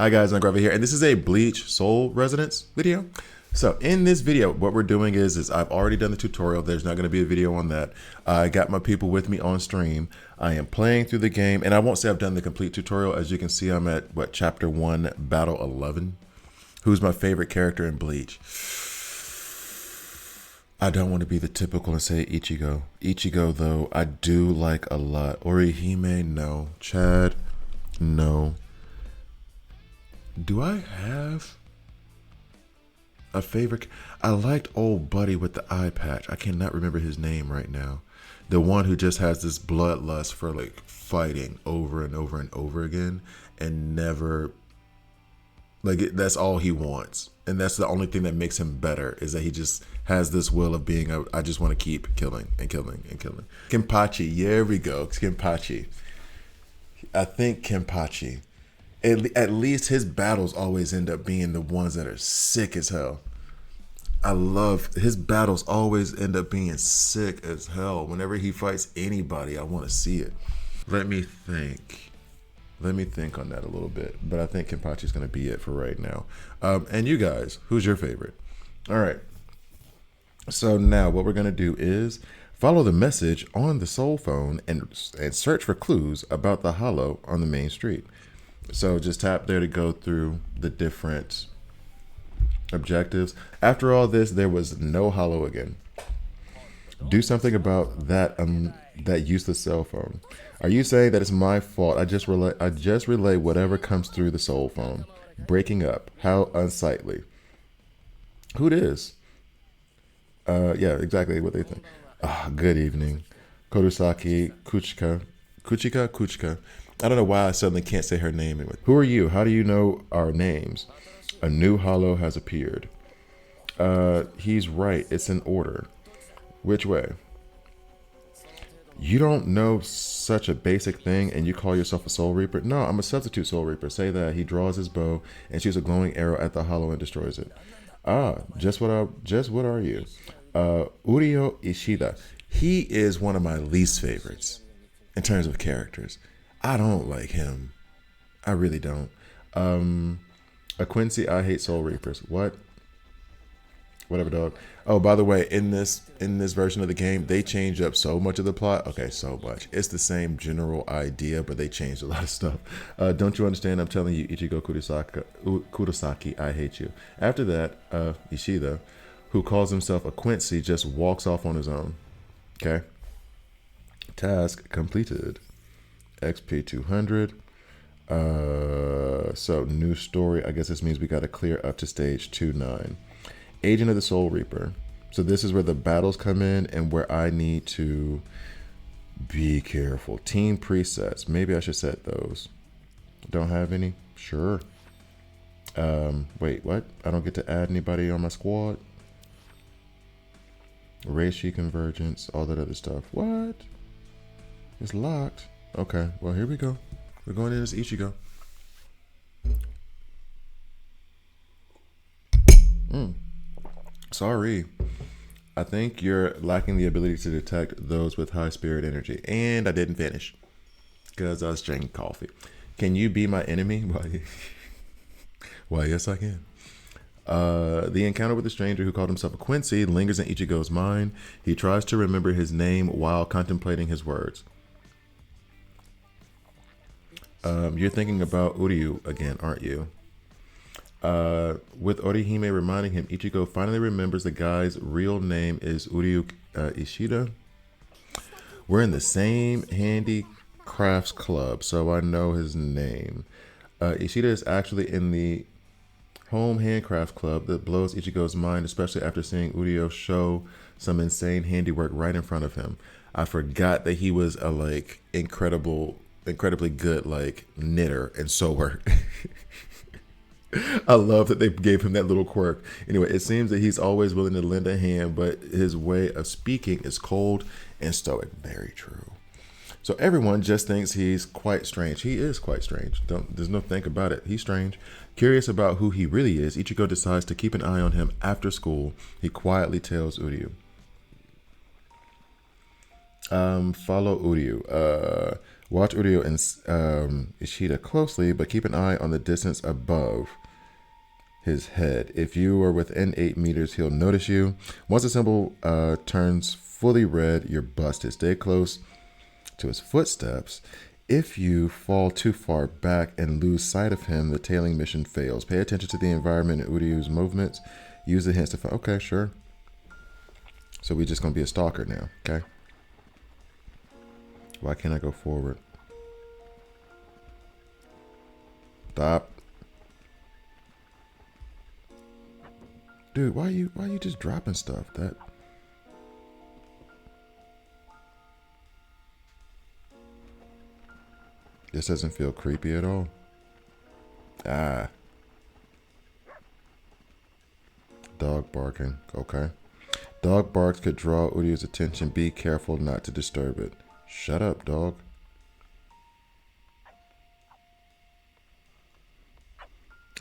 Hi guys, I'm Grover here, and this is a Bleach Soul Resonance video. So in this video, what we're doing is I've already done the tutorial. There's not going to be a video on that. I got my people with me on stream. I am playing through the game, and I won't say I've done the complete tutorial. As you can see, I'm at, chapter 1, battle 11. Who's my favorite character in Bleach? I don't want to be the typical and say Ichigo. Ichigo, though, I do like a lot. Orihime, no. Chad, no. Do I have a favorite? I liked old buddy with the eye patch. I cannot remember his name right now. The one who just has this bloodlust for like fighting over and over and over again and never, that's all he wants. And that's the only thing that makes him better, is that he just has this will of being, I just want to keep killing and killing and killing. Kenpachi, here we go, Kenpachi. I think Kenpachi. At least his battles always end up being the ones that are sick as hell. I love his battles always end up being sick as hell. Whenever he fights anybody, I want to see it. Let me think on that a little bit. But I think Kenpachi's going to be it for right now. And you guys, who's your favorite? All right. So now what we're going to do is follow the message on the soul phone and search for clues about the hollow on the main street. So just tap there to go through the different objectives. After all this, there was no hollow again. Do something about that that useless cell phone. Are you saying that it's my fault? I just relay whatever comes through the soul phone. Breaking up. How unsightly. Who it is? Yeah, exactly what they think. Good evening. Kodosaki Kuchika. I don't know why I suddenly can't say her name. Who are you? How do you know our names? A new hollow has appeared. He's right. It's in order. Which way? You don't know such a basic thing and you call yourself a Soul Reaper? No, I'm a substitute Soul Reaper. Say that. He draws his bow and shoots a glowing arrow at the hollow and destroys it. Just what are you? Urio Ishida. He is one of my least favorites in terms of characters. I don't like him. I really don't. A Quincy, I hate Soul Reapers. What? Whatever, dog. Oh, by the way, in this version of the game, they changed up so much of the plot. Okay, so much. It's the same idea, but they changed a lot of stuff. Don't you understand? I'm telling you, Ichigo Kurosaki, I hate you. After that, Ishida, who calls himself a Quincy, just walks off on his own. Okay. Task completed. XP 200. So new story. I guess this means we got to clear up to stage 2-9. Agent of the Soul Reaper. So this is where the battles come in and where I need to be careful. Team presets. Maybe I should set those. Don't have any? Sure. Wait, what? I don't get to add anybody on my squad? Reishi convergence, all that other stuff. What? It's locked. Okay, well, here we go. We're going in as Ichigo. Sorry. I think you're lacking the ability to detect those with high spirit energy. And I didn't finish because I was drinking coffee. Can you be my enemy? Why, yes, I can. The encounter with the stranger who called himself a Quincy lingers in Ichigo's mind. He tries to remember his name while contemplating his words. You're thinking about Uryu again, aren't you? With Orihime reminding him, Ichigo finally remembers the guy's real name is Uryu Ishida. We're in the same handicrafts club, so I know his name. Ishida is actually in the home handcraft club that blows Ichigo's mind, especially after seeing Uryu show some insane handiwork right in front of him. I forgot that he was a incredibly good knitter and sewer. I love that they gave him that little quirk. Anyway, it seems that he's always willing to lend a hand, but his way of speaking is cold and stoic. Very true. So everyone just thinks he's quite strange. He is quite strange. There's no think about it. He's strange. Curious about who he really is, Ichigo decides to keep an eye on him after school. He quietly tells Uryu. Follow Uryu. Watch Uryu and Ishida closely, but keep an eye on the distance above his head. If you are within 8 meters, he'll notice you. Once the symbol turns fully red, you're busted. Stay close to his footsteps. If you fall too far back and lose sight of him, the tailing mission fails. Pay attention to the environment and Uryu's movements. Use the hints to find. Okay, sure. So we're just going to be a stalker now, okay? Why can't I go forward? Stop. Dude, why you just dropping stuff? That this doesn't feel creepy at all. Ah. Dog barking. Okay. Dog barks could draw Uryu's attention. Be careful not to disturb it. Shut up, dog.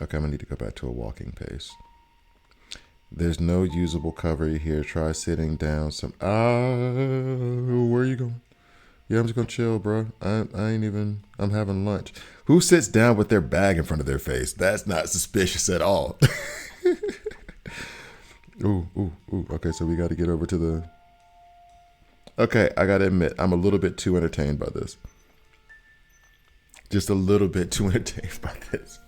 Okay, I'm gonna need to go back to a walking pace. There's no usable cover here. Try sitting down some. Where are you going? Yeah, I'm just gonna chill, bro. I ain't even. I'm having lunch. Who sits down with their bag in front of their face? That's not suspicious at all. Ooh. Okay, so we got to get over to the. Okay, I gotta admit, I'm a little bit too entertained by this. Just a little bit too entertained by this.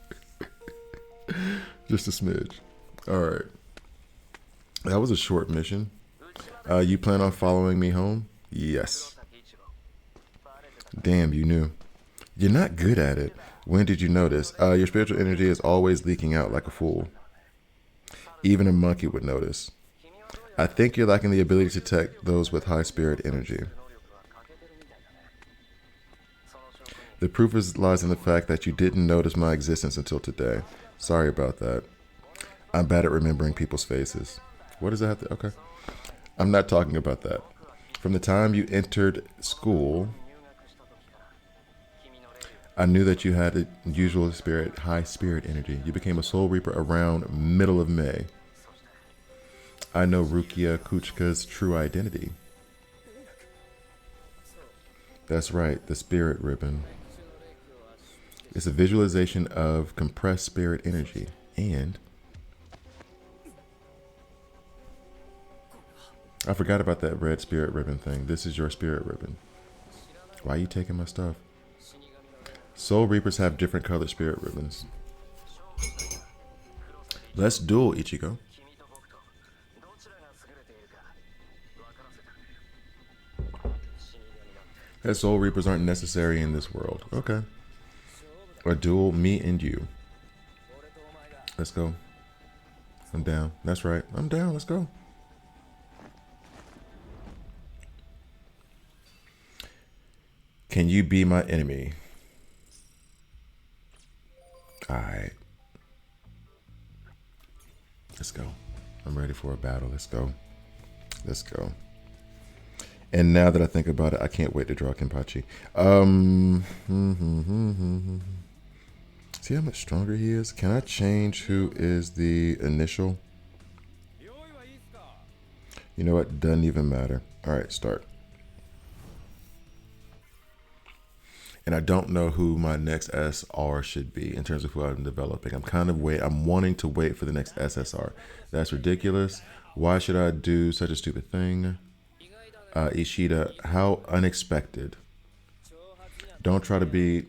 Just a smidge. All right. That was a short mission. You plan on following me home? Yes. Damn, you knew. You're not good at it. When did you notice? Your spiritual energy is always leaking out like a fool. Even a monkey would notice. I think you're lacking the ability to detect those with high spirit energy. The proof lies in the fact that you didn't notice my existence until today. Sorry about that. I'm bad at remembering people's faces. What does that have to... Okay. I'm not talking about that. From the time you entered school, I knew that you had a usual spirit, high spirit energy. You became a soul reaper around middle of May. I know Rukia Kuchika's true identity. That's right, the spirit ribbon. It's a visualization of compressed spirit energy. And I forgot about that red spirit ribbon thing. This is your spirit ribbon. Why are you taking my stuff? Soul Reapers have different colored spirit ribbons. Let's duel, Ichigo. That Soul Reapers aren't necessary in this world. Okay. A duel, me and you. Let's go. I'm down. That's right. I'm down. Let's go. Can you be my enemy? Alright. Let's go. I'm ready for a battle. Let's go. Let's go. And now that I think about it, I can't wait to draw Kenpachi. See how much stronger he is? Can I change who is the initial? You know what? Doesn't even matter. Alright, start. And I don't know who my next SR should be in terms of who I'm developing. I'm wanting to wait for the next SSR. That's ridiculous. Why should I do such a stupid thing? Ishida, how unexpected. Don't try to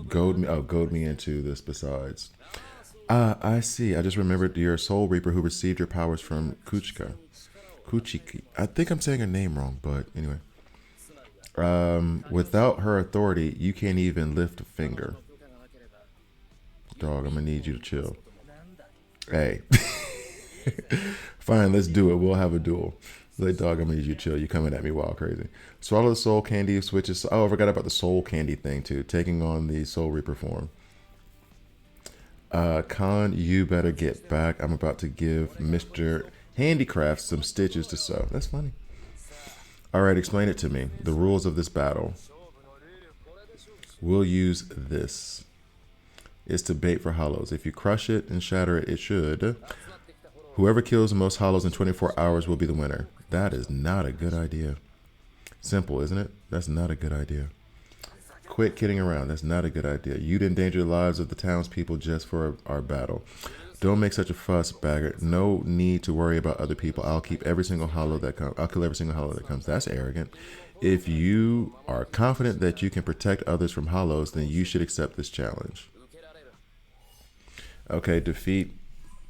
goad me into this besides. I see. I just remembered you're a Soul Reaper who received your powers from Kuchiki. I think I'm saying her name wrong, but anyway. Without her authority, you can't even lift a finger. Dog, I'm gonna need you to chill. Hey. Fine, let's do it. We'll have a duel. Like, dog, I'm gonna need you to chill. You're coming at me wild crazy. Swallow the soul candy, switches. Oh, I forgot about the soul candy thing too. Taking on the Soul Reaper form. Khan, you better get back. I'm about to give Mr. Handicraft some stitches to sew. That's funny. Alright, explain it to me. The rules of this battle. We'll use this. It's to bait for hollows. If you crush it and shatter it, it should. Whoever kills the most hollows in 24 hours will be the winner. That is not a good idea. Simple, isn't it? That's not a good idea. Quit kidding around. That's not a good idea. You'd endanger the lives of the townspeople just for our battle. Don't make such a fuss, Baggert. No need to worry about other people. I'll keep every single hollow that comes. I'll kill every single hollow that comes. That's arrogant. If you are confident that you can protect others from hollows, then you should accept this challenge. Okay, defeat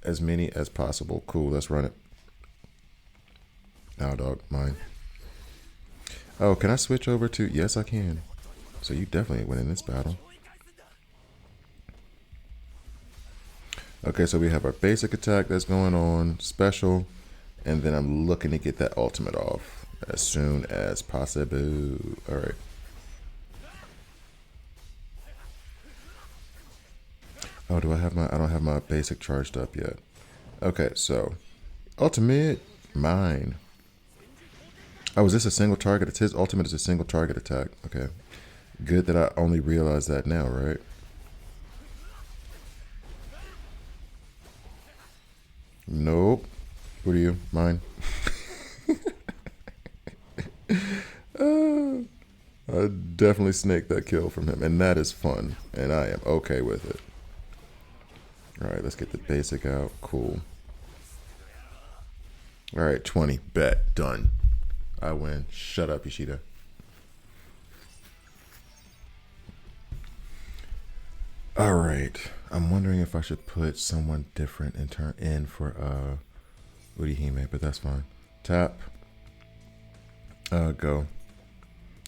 as many as possible. Cool, let's run it. Now, dog, mine. Oh, can I switch over to? Yes, I can. So you definitely win in this battle. Okay, so we have our basic attack that's going on, special, and then I'm looking to get that ultimate off as soon as possible. All right. Oh, do I have my? I don't have my basic charged up yet. Okay, so ultimate mine. Oh, is this a single target? It's his ultimate is a single target attack. Okay. Good that I only realized that now, right? Nope. What are you? Mine. I definitely snaked that kill from him, and that is fun, and I am okay with it. All right, let's get the basic out. Cool. All right, 20. Bet. Done. I win. Shut up, Ishida. All right. I'm wondering if I should put someone different in for Urihime, but that's fine. Tap. Go.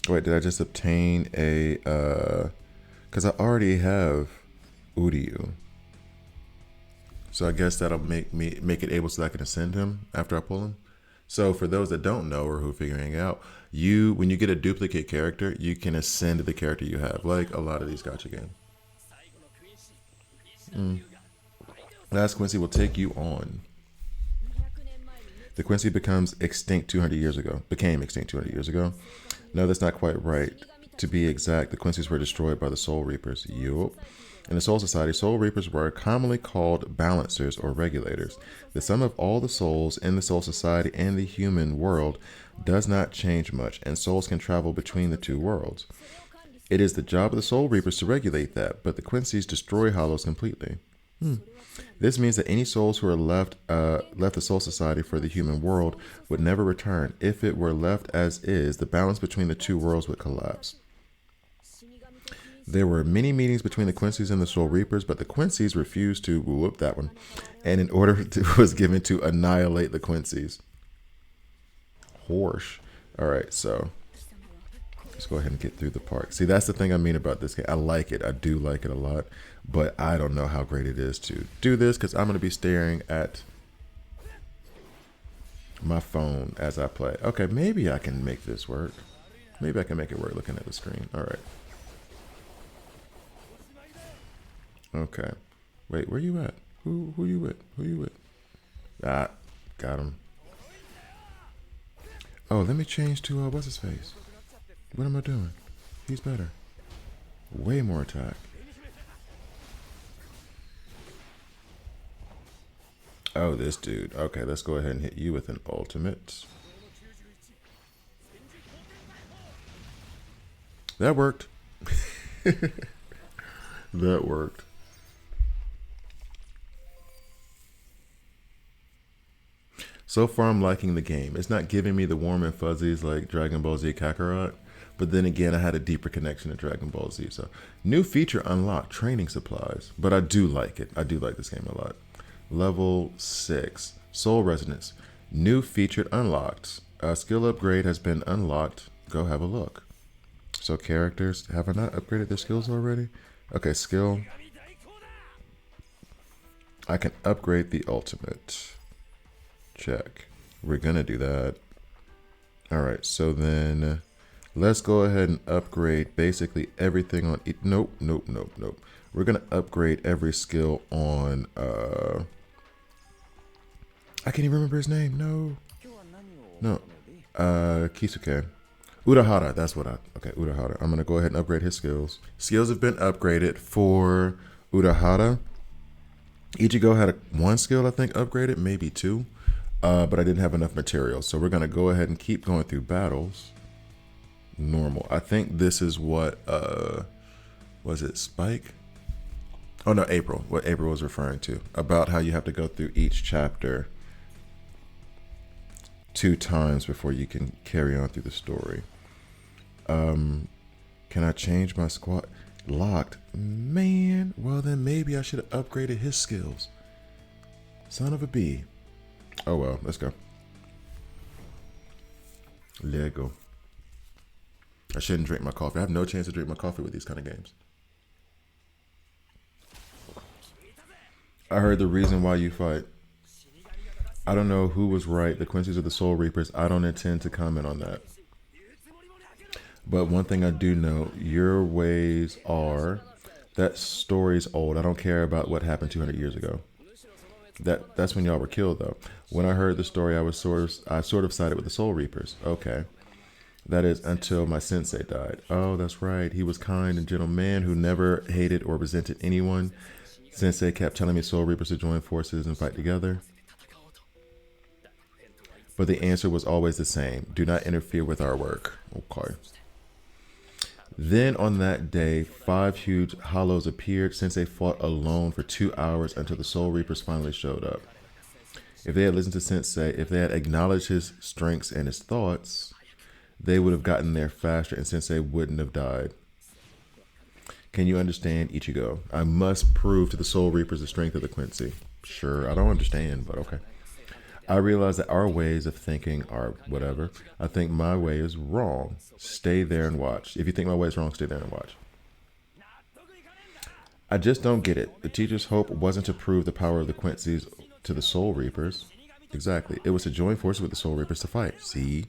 Wait, did I just obtain a because I already have Uryu. So I guess that'll make it able so that I can ascend him after I pull him. So for those that don't know or who are figuring it out, when you get a duplicate character, you can ascend the character you have, like a lot of these gacha games. Last Quincy will take you on. The Quincy becomes extinct 200 years ago. Became extinct 200 years ago. No, that's not quite right. To be exact, the Quincy's were destroyed by the Soul Reapers. Yup. In the Soul Society, Soul Reapers were commonly called balancers or regulators. The sum of all the souls in the Soul Society and the human world does not change much, and souls can travel between the two worlds. It is the job of the Soul Reapers to regulate that, but the Quincy's destroy hollows completely. This means that any souls who are left the Soul Society for the human world would never return. If it were left as is, the balance between the two worlds would collapse. There were many meetings between the Quincy's and the Soul Reapers, but the Quincy's refused to whoop that one, and an order was given to annihilate the Quincy's. Horse. All right, so let's go ahead and get through the park. See, that's the thing I mean about this game. I like it. I do like it a lot, but I don't know how great it is to do this because I'm going to be staring at my phone as I play. Okay, maybe I can make this work. Maybe I can make it work looking at the screen. All right. Okay. Wait, where you at? Who you with? Who you with? Ah, got him. Oh, let me change to what's his face? What am I doing? He's better. Way more attack. Oh, this dude. Okay, let's go ahead and hit you with an ultimate. That worked. That worked. So far, I'm liking the game. It's not giving me the warm and fuzzies like Dragon Ball Z Kakarot, but then again, I had a deeper connection to Dragon Ball Z. So, new feature unlocked, training supplies. But I do like it. I do like this game a lot. Level 6, Soul Resonance. New feature unlocked. A skill upgrade has been unlocked. Go have a look. So characters, have I not upgraded their skills already? Okay, skill. I can upgrade the ultimate. Check. We're gonna do that. All right, so then let's go ahead and upgrade basically everything on it. Nope. We're gonna upgrade every skill on I can't even remember his name. No. Kisuke. Urahara, that's what okay, Urahara. I'm gonna go ahead and upgrade his skills. Skills have been upgraded for Urahara. Ichigo had one skill, I think, upgraded, maybe two. But I didn't have enough material. So we're going to go ahead and keep going through battles. normal. I think this is what was it Spike? Oh no, April. What April was referring to about how you have to go through each chapter 2 times before you can carry on through the story. Can I change my squad? Locked. Man, well then maybe I should have upgraded his skills. Son of a bee. Oh well, let's go. Lego. I shouldn't drink my coffee. I have no chance to drink my coffee with these kind of games. I heard the reason why you fight. I don't know who was right, the Quincy's or the Soul Reapers. I don't intend to comment on that. But one thing I do know, your ways are, that story's old. I don't care about what happened 200 years ago. That's when y'all were killed, though. When I heard the story, I sort of sided with the Soul Reapers. Okay. That is until my sensei died. Oh, that's right. He was kind and gentle man who never hated or resented anyone. Sensei kept telling me Soul Reapers to join forces and fight together. But the answer was always the same. Do not interfere with our work. Okay. Then on that day, 5 huge hollows appeared. Sensei fought alone for 2 hours until the Soul Reapers finally showed up. If they had listened to Sensei, if they had acknowledged his strengths and his thoughts, they would have gotten there faster and Sensei wouldn't have died. Can you understand, Ichigo? I must prove to the Soul Reapers the strength of the Quincy. Sure, I don't understand, but okay. I realize that our ways of thinking are whatever. I think my way is wrong. Stay there and watch. If you think my way is wrong, stay there and watch. I just don't get it. The teacher's hope wasn't to prove the power of the Quincy's to the Soul Reapers. Exactly. It was to join forces with the Soul Reapers to fight. See?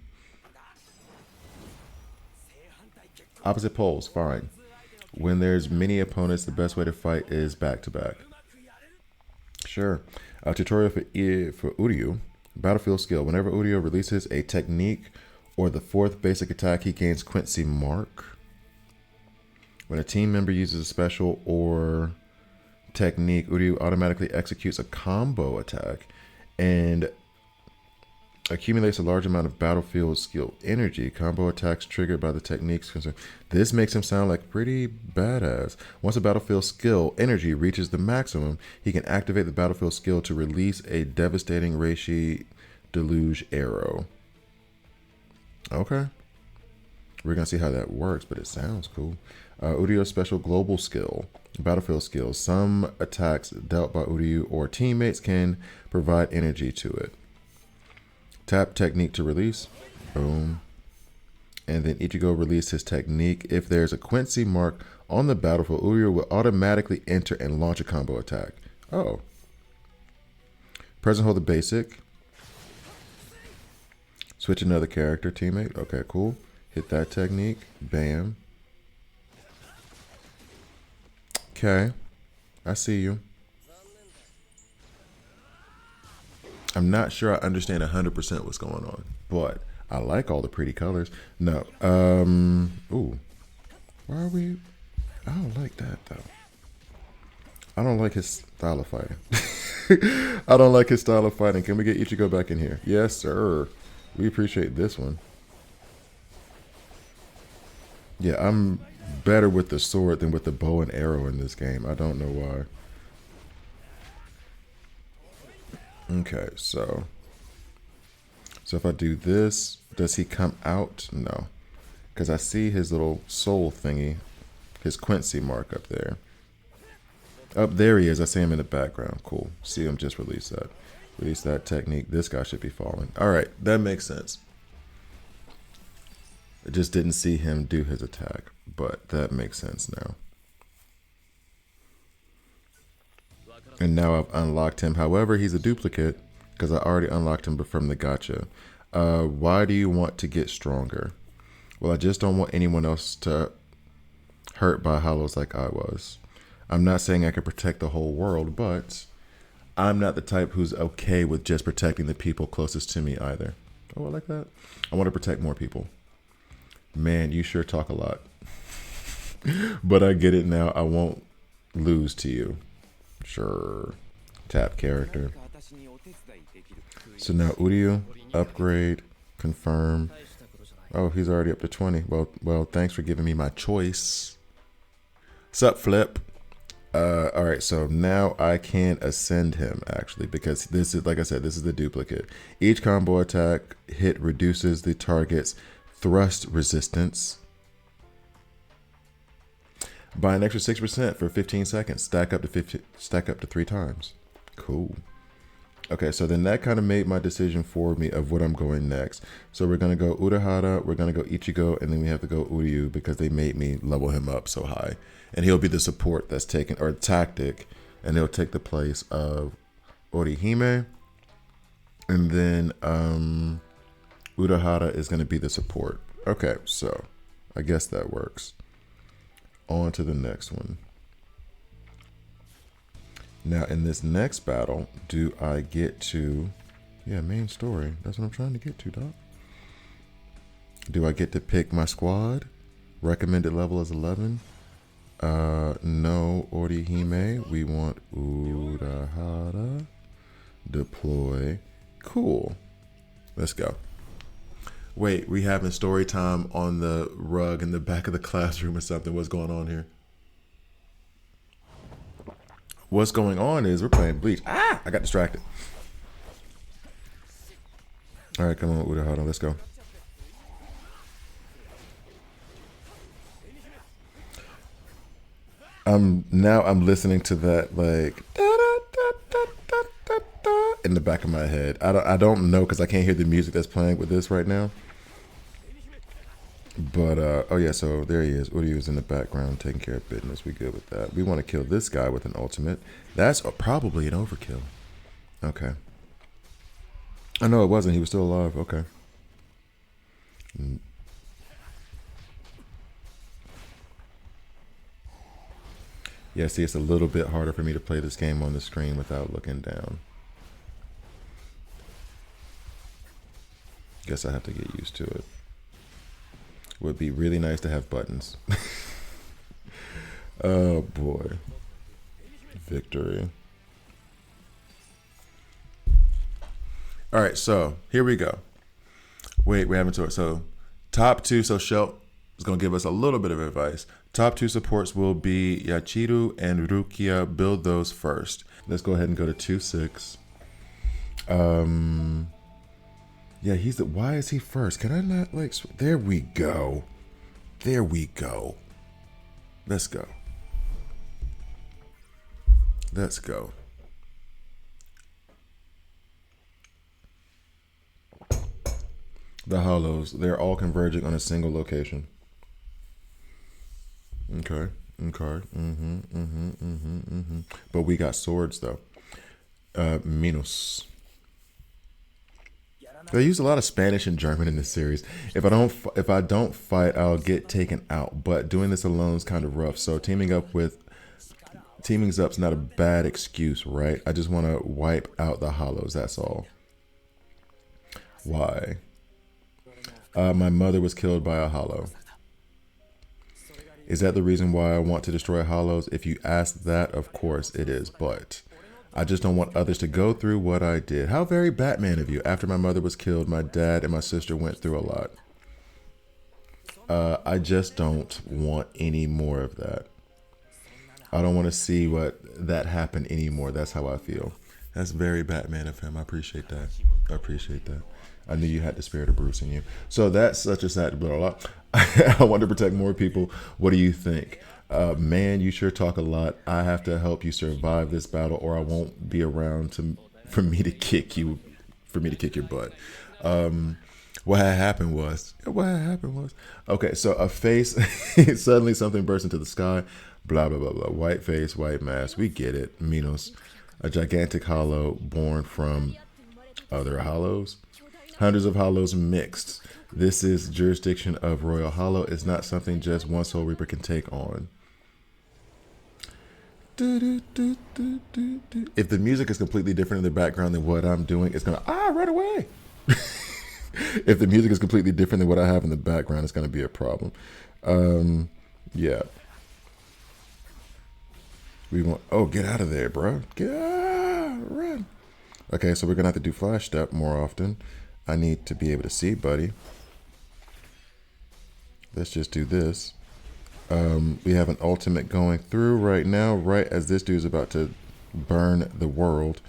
Opposite poles, fine. When there's many opponents, the best way to fight is back to back. Sure. A tutorial for Uryu. Battlefield skill. Whenever Uryu releases a technique or the 4th basic attack, he gains Quincy mark. When a team member uses a special or technique, Uryu automatically executes a combo attack and accumulates a large amount of battlefield skill energy. Combo attacks triggered by the techniques. This makes him sound like pretty badass. Once a battlefield skill energy reaches the maximum, he can activate the battlefield skill to release a devastating Reishi Deluge arrow. Okay. We're going to see how that works, but it sounds cool. Uryu's special global skill. Battlefield skills. Some attacks dealt by Uryu or teammates can provide energy to it. Tap technique to release. Boom. And then Ichigo released his technique. If there's a Quincy mark on the battlefield, Uryu will automatically enter and launch a combo attack. Oh. Press and hold the basic. Switch another character, teammate. Okay, cool. Hit that technique. Bam. Okay. I see you. I'm not sure I understand 100% what's going on, but I like all the pretty colors. No. Ooh. Why are we? I don't like that, though. I don't like his style of fighting. I don't like his style of fighting. Can we get Ichigo back in here? Yes, sir. We appreciate this one. Yeah, I'm better with the sword than with the bow and arrow in this game. I don't know why. Okay, so if I do this, does he come out? No, because I see his little soul thingy, his Quincy mark up there. Up there he is. I see him in the background. Cool. See him just release that. Release that technique. This guy should be falling. All right, that makes sense. I just didn't see him do his attack, but that makes sense now. And now I've unlocked him. However, he's a duplicate because I already unlocked him from the gacha. Why do you want to get stronger? Well, I just don't want anyone else to hurt by hollows like I was. I'm not saying I can protect the whole world, but I'm not the type who's okay with just protecting the people closest to me either. Oh, I like that. I want to protect more people. Man, you sure talk a lot. But I get it now. I won't lose to you. Sure. Tap character. So now Uryu, upgrade, confirm. Oh, he's already up to 20. Well, thanks for giving me my choice. Sup, Flip? All right, so now I can ascend him actually because this is, like I said, this is the duplicate. Each combo attack hit reduces the target's thrust resistance by an extra 6% for 15 seconds. Stack up to 3 times. Cool. Okay, so then that kind of made my decision for me of what I'm going next. So we're going to go Urahara, we're going to go Ichigo, and then we have to go Uryu because they made me level him up so high. And he'll be the support that's taken, or tactic, and he'll take the place of Orihime. And then Urahara is going to be the support. Okay, so I guess that works. On to the next one. Now, in this next battle, do I get to... Yeah, main story. That's what I'm trying to get to, Doc. Do I get to pick my squad? Recommended level is 11. No Orihime. We want Urahara. Deploy. Cool. Let's go. Wait, we having story time on the rug in the back of the classroom or something. What's going on here? What's going on is we're playing Bleach. Ah, I got distracted. All right, come on, Urahara, let's go. Now I'm listening to that like in the back of my head. I don't know because I can't hear the music that's playing with this right now. But, oh yeah, so there he is. Uryu is in the background taking care of business. We good with that. We want to kill this guy with an ultimate. That's probably an overkill. Okay. I know it wasn't. He was still alive. Okay. Yeah, see, it's a little bit harder for me to play this game on the screen without looking down. Guess I have to get used to it. Would be really nice to have buttons. Oh boy. Victory. All right, so here we go. Wait, we're having to. So top 2, so Shelt is going to give us a little bit of advice. Top 2 supports will be Yachiru and Rukia. Build those first. Let's go ahead and go to 2-6. Yeah, he's the. Why is he first? Can I not like? There we go. There we go. Let's go. Let's go. The hollows, they're all converging on a single location. Okay. Okay. But we got swords though. Minus. They use a lot of Spanish and German in this series. If I don't fight, I'll get taken out. But doing this alone is kind of rough. So teaming up's not a bad excuse, right? I just want to wipe out the hollows. That's all. Why? My mother was killed by a hollow. Is that the reason why I want to destroy hollows? If you ask that, of course it is. But I just don't want others to go through what I did. How very Batman of you. After my mother was killed, my dad and my sister went through a lot. I just don't want any more of that. I don't want to see that happen anymore. That's how I feel. That's very Batman of him. I appreciate that. I appreciate that. I knew you had the spirit of Bruce in you. So that's such a sad blah, blah, blah. I want to protect more people. What do you think? Man, you sure talk a lot. I have to help you survive this battle, or I won't be around for me to kick your butt. What had happened was, okay, so a face, suddenly something burst into the sky, blah, blah, blah, blah. White face, white mask. We get it. Minos, a gigantic hollow born from other hollows. Hundreds of hollows mixed. This is jurisdiction of Royal Hollow. It's not something just one Soul Reaper can take on. If the music is completely different in the background than what I'm doing, it's gonna right away. If the music is completely different than what I have in the background, it's gonna be a problem. Yeah. We want. Oh, get out of there, bro. Get out, run. Okay, so we're gonna have to do flash step more often. I need to be able to see, buddy. let's just do this. We have an ultimate going through right now, right as this dude's about to burn the world.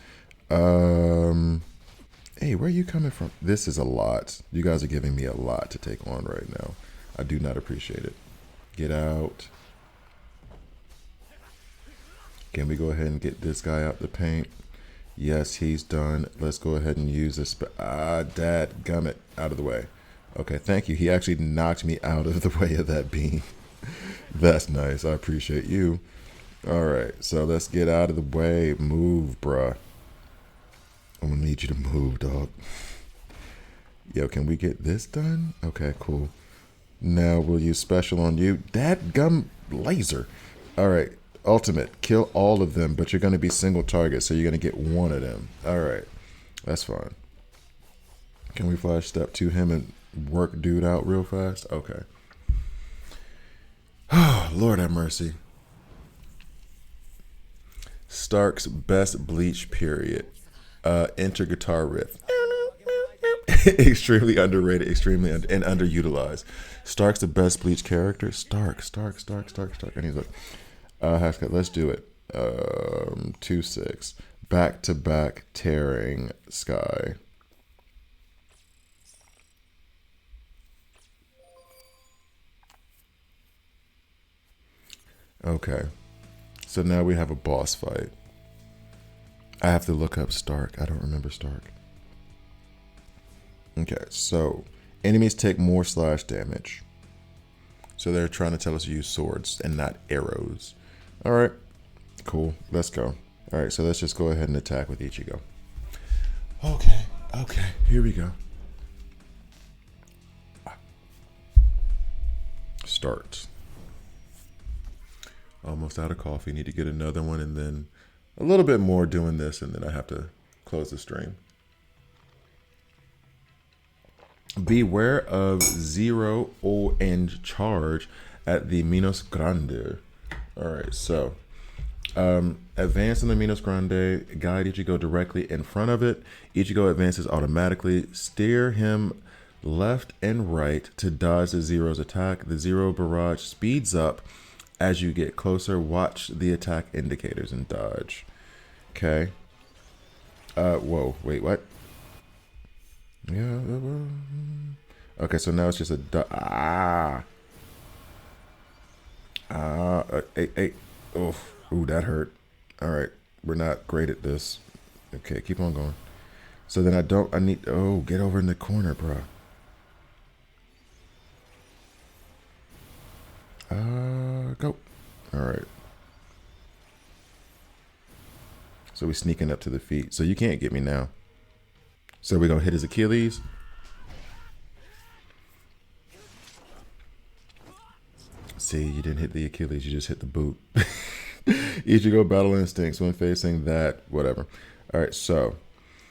Hey, where are you coming from? This is a lot. You guys are giving me a lot to take on right now. I do not appreciate it. Get out. Can we go ahead and get this guy out the paint? Yes, he's done. Let's go ahead and use this. Dad, gummit, out of the way. Okay, thank you. He actually knocked me out of the way of that beam. That's nice. I appreciate you. All right, so let's get out of the way. Move, bruh. I'm gonna need you to move, dog. Yo, can we get this done? Okay, cool. Now we'll use special on you. That gum laser. All right, ultimate. Kill all of them, but you're gonna be single target, so you're gonna get one of them. All right, that's fine. Can we flash step to him and work dude out real fast? Okay. Oh, Lord have mercy. Stark's best Bleach period. Enter guitar riff. Extremely underrated, extremely and underutilized. Stark's the best Bleach character. Stark. And he's like, hashtag, let's do it. 2-6. Back to back tearing sky. Okay. So now we have a boss fight. I have to look up Stark. I don't remember Stark. Okay, so enemies take more slash damage. So they're trying to tell us to use swords and not arrows. All right, cool. Let's go. All right, so let's just go ahead and attack with Ichigo. Okay, here we go. Start. Almost out of coffee. Need to get another one and then a little bit more doing this, and then I have to close the stream. Beware of Zero O and charge at the Minos Grande. All right, so advance in the Minos Grande. Guide Ichigo directly in front of it. Ichigo advances automatically. Steer him left and right to dodge the Zero's attack. The Zero barrage speeds up as you get closer. Watch the attack indicators and dodge. Okay. Whoa, wait, what? Yeah. Okay, so now it's just a hey. Ooh, that hurt. All right, we're not great at this. Okay, keep on going. So then I need, get over in the corner, bro. Go. All right. So we're sneaking up to the feet. So you can't get me now. So we're going to hit his Achilles. See, you didn't hit the Achilles. You just hit the boot. Ichigo battle instincts when facing that. Whatever. All right, so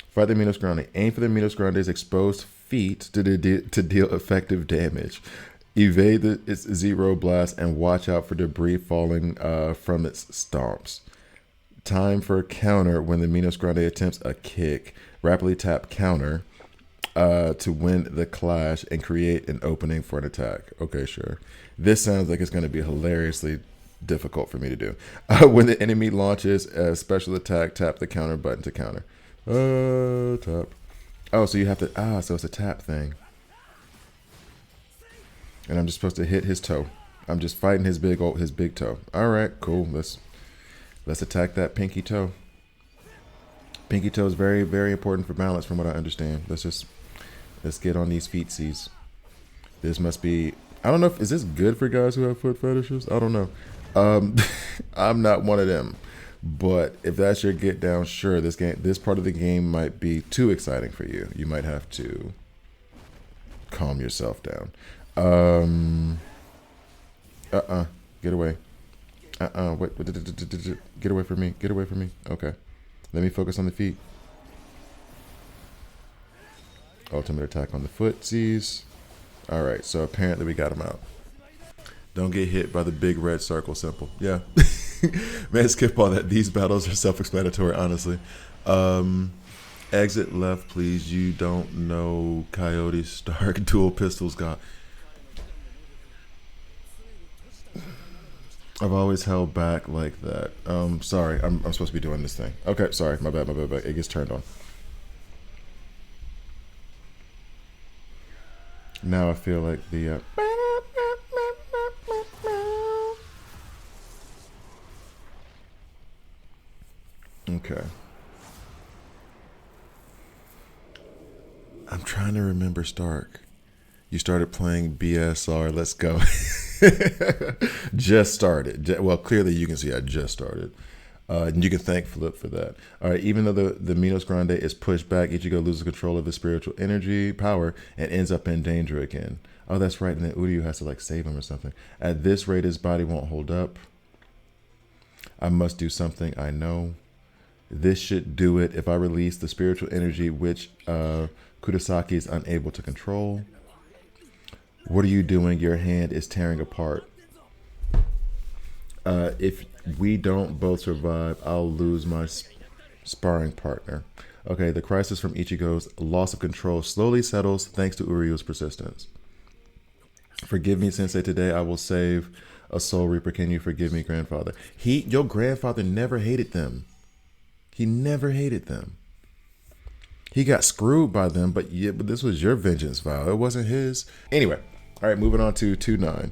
fight the Minos Grande. Aim for the Minos Grande's exposed feet to deal effective damage. Evade its Zero blast and watch out for debris falling from its stomps. Time for counter when the Minos Grande attempts a kick. Rapidly tap counter to win the clash and create an opening for an attack. Okay, sure. This sounds like it's going to be hilariously difficult for me to do. When the enemy launches a special attack, tap the counter button to counter. Tap. Oh, so you have to, so it's a tap thing. And I'm just supposed to hit his toe. I'm just fighting his big toe. All right, cool. Let's attack that pinky toe. Pinky toe is very, very important for balance from what I understand. Let's get on these feetsies. This must be, I don't know is this good for guys who have foot fetishes? I don't know. I'm not one of them. But if that's your get down, sure, this part of the game might be too exciting for you. You might have to calm yourself down. Get away. Wait, get away from me. Get away from me. Okay. Let me focus on the feet. Ultimate attack on the footsies. All right, so apparently we got him out. Don't get hit by the big red circle symbol. Yeah. Man, skip all that. These battles are self-explanatory, honestly. Exit left, please. You don't know Coyote Stark dual pistols got. I've always held back like that. Sorry, I'm supposed to be doing this thing. Okay, sorry, my bad, my bad, my bad. It gets turned on. Now I feel like the okay. I'm trying to remember Stark. You started playing BSR. Let's go. Just started. Well, clearly you can see I just started. And you can thank Flip for that. All right, even though the Minos Grande is pushed back, Ichigo loses control of his spiritual energy power and ends up in danger again. Oh, that's right. And then Uryu has to like save him or something. At this rate, his body won't hold up. I must do something I know. This should do it if I release the spiritual energy which Kurosaki is unable to control. What are you doing? Your hand is tearing apart. If we don't both survive, I'll lose my sparring partner. Okay, the crisis from Ichigo's loss of control slowly settles thanks to Uryu's persistence. Forgive me, Sensei. Today I will save a Soul Reaper. Can you forgive me, grandfather? Your grandfather never hated them. He never hated them. He got screwed by them, but this was your vengeance vow. It wasn't his. Anyway, all right, moving on to 2-9.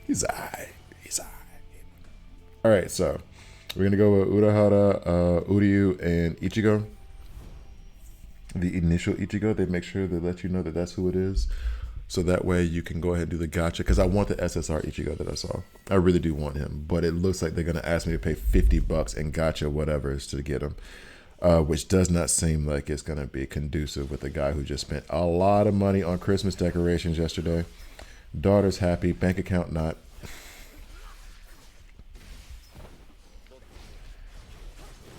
He's alright. He's alright. All right, so we're gonna go with Urahara, Uryu, and Ichigo. The initial Ichigo. They make sure they let you know that that's who it is, so that way you can go ahead and do the gotcha. Because I want the SSR Ichigo that I saw. I really do want him, but it looks like they're gonna ask me to pay $50 and gotcha whatever is to get him, which does not seem like it's gonna be conducive with a guy who just spent a lot of money on Christmas decorations yesterday. Daughter's happy, bank account not.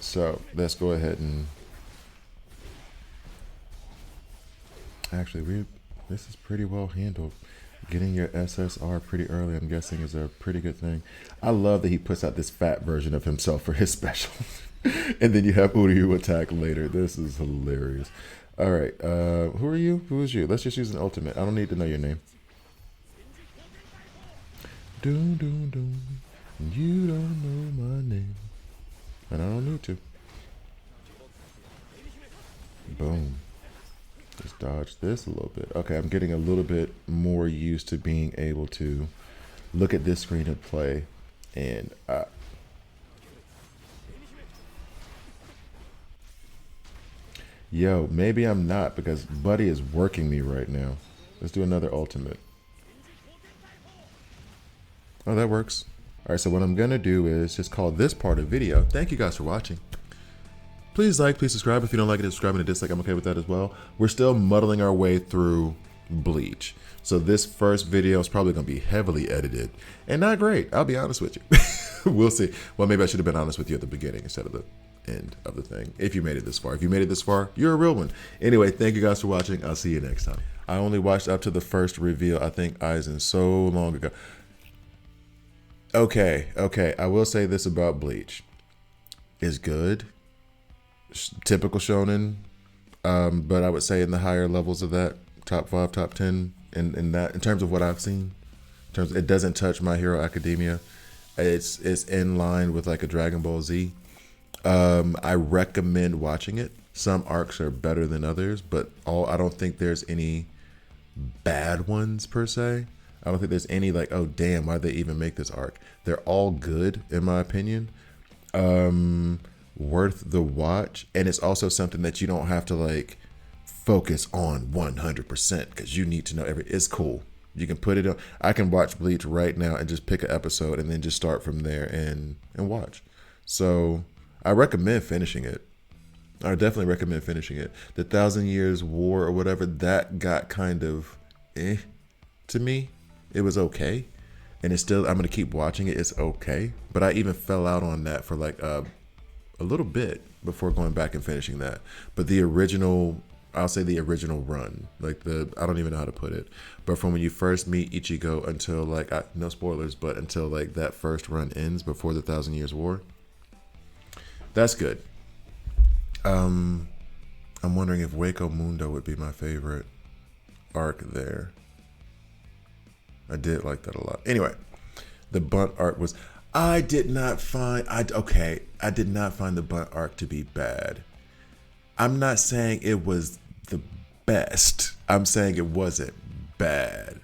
So let's go ahead and actually this is pretty well handled. Getting your SSR pretty early, I'm guessing, is a pretty good thing. I love that he puts out this fat version of himself for his special. And then you have Uryu attack later. This is hilarious. All right, who are you? Who is you? Let's just use an ultimate. I don't need to know your name. Doom, doom, doom. You don't know my name. And I don't need to. Boom. Just dodge this a little bit. Okay, I'm getting a little bit more used to being able to look at this screen and play. And yo, maybe I'm not, because Buddy is working me right now. Let's do another ultimate. Oh, that works. All right, so what I'm going to do is just call this part a video. Thank you guys for watching. Please like, please subscribe. If you don't like it, subscribe and a dislike. I'm okay with that as well. We're still muddling our way through Bleach. So this first video is probably going to be heavily edited and not great. I'll be honest with you. We'll see. Well, maybe I should have been honest with you at the beginning instead of the end of the thing. If you made it this far. If you made it this far, you're a real one. Anyway, thank you guys for watching. I'll see you next time. I only watched up to the first reveal, I think, Aizen, so long ago. Okay. I will say this about Bleach. It's good. Typical shonen. But I would say in the higher levels of that, top 5, top 10, in terms of what I've seen. In terms it doesn't touch My Hero Academia. It's in line with like a Dragon Ball Z. I recommend watching it. Some arcs are better than others, but I don't think there's any bad ones per se. I don't think there's any like, oh damn, why'd they even make this arc? They're all good in my opinion. Worth the watch, and it's also something that you don't have to like focus on 100% because you need to know it's cool. You can put it on. I can watch Bleach right now and just pick an episode and then just start from there and watch. So I recommend finishing it. I definitely recommend finishing it. The 1,000 Years War or whatever, that got kind of to me. It was okay, and it's still, I'm gonna keep watching it. It's okay, but I even fell out on that for like a little bit before going back and finishing that. But the original, I'll say the original run, like I don't even know how to put it, but from when you first meet Ichigo until like, no spoilers, but until like that first run ends before the 1,000 Years War, that's good. I'm wondering if Hueco Mundo would be my favorite arc there. I did like that a lot. Anyway, the Bunt arc was. I did not find. I did not find the Bunt arc to be bad. I'm not saying it was the best. I'm saying it wasn't bad.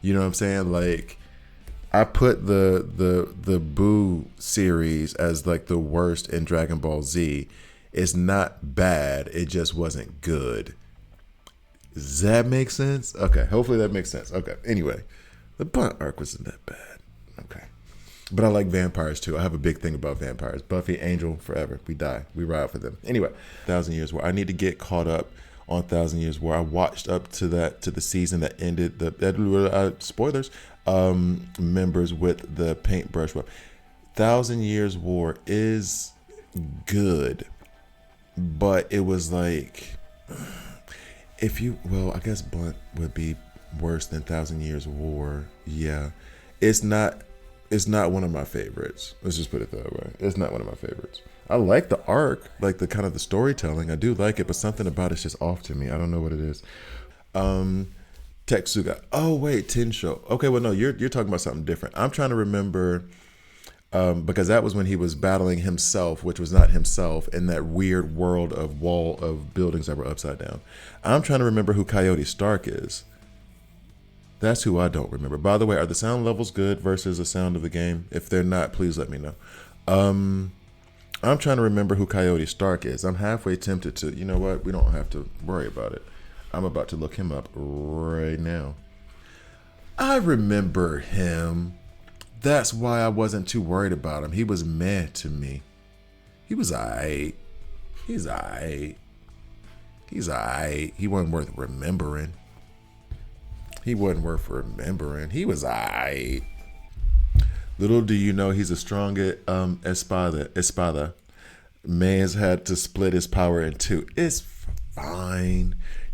You know what I'm saying? Like, I put the Boo series as like the worst in Dragon Ball Z. It's not bad. It just wasn't good. Does that make sense? Okay. Hopefully that makes sense. Okay. Anyway, the Bunt arc wasn't that bad. Okay. But I like vampires too. I have a big thing about vampires. Buffy, Angel, forever. We die. We ride for them. Anyway, Thousand Years War. I need to get caught up on Thousand Years War. I watched up to the season that ended the spoilers. Members with the paintbrush. Thousand Years War is good, but it was like, I guess Blunt would be worse than Thousand Years War. Yeah, it's not one of my favorites. Let's just put it that way. It's not one of my favorites. I like the arc, like the kind of the storytelling. I do like it, but something about it's just off to me. I don't know what it is. Tetsuga. Oh wait, Tensho. Okay, well no, you're talking about something different. I'm trying to remember because that was when he was battling himself, which was not himself, in that weird world of wall of buildings that were upside down. I'm trying to remember who Coyote Stark is. That's who I don't remember. By the way, are the sound levels good versus the sound of the game? If they're not, please let me know. I'm trying to remember who Coyote Stark is. I'm halfway tempted to, you know what? We don't have to worry about it. I'm about to look him up right now. I remember him. That's why I wasn't too worried about him. He was meh to me. He was aight. He's aight. He's aight. He wasn't worth remembering. He wasn't worth remembering. He was aight. Little do you know, he's a strong espada. Man's had to split his power in two. It's fine.